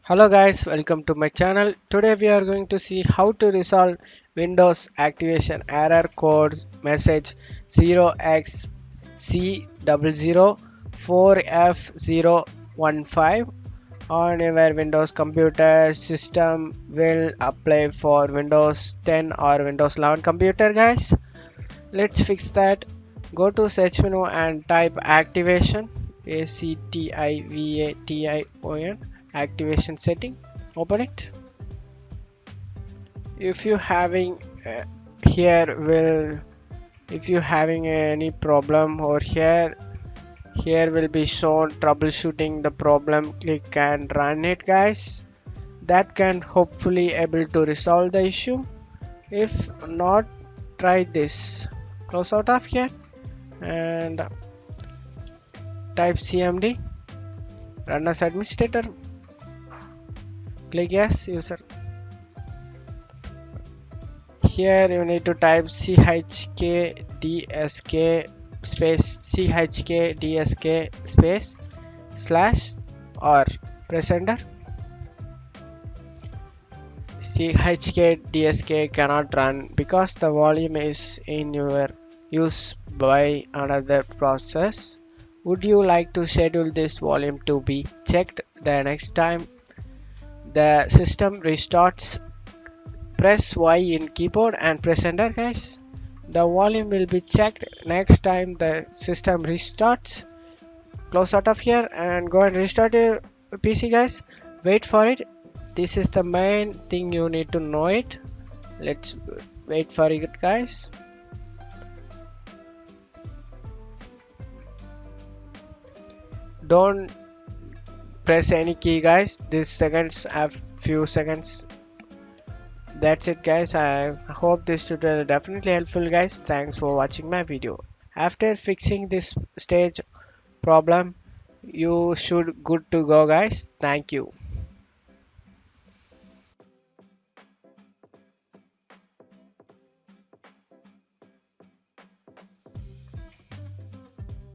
Hello guys, welcome to my channel. Today we are going to see how to resolve Windows activation error code message 0xC004F015 on your Windows computer system will apply for Windows 10 or Windows 11 computer guys. Let's fix that. Go to search menu and type activation activation activation setting. Open it. If you having here will if you having any problem or here will be shown troubleshooting the problem, click and run it guys. That can hopefully able to resolve the issue. If not, try this. Close out of here and type cmd run as administrator. Click yes user. Here you need to type chkdsk space chkdsk space slash or press enter. chkdsk cannot run because the volume is in your use by another process. Would you like to schedule this volume to be checked the next time the system restarts? Press Y in keyboard and press enter guys. The volume will be checked next time the system restarts. Close out of here and go and restart your PC guys. Wait for it. This is the main thing you need to know it. Let's wait for it guys. Don't press any key guys. These seconds have few seconds. That's it guys. I hope this tutorial definitely helpful guys. Thanks for watching my video. After fixing this stage problem, you should good to go guys. Thank you.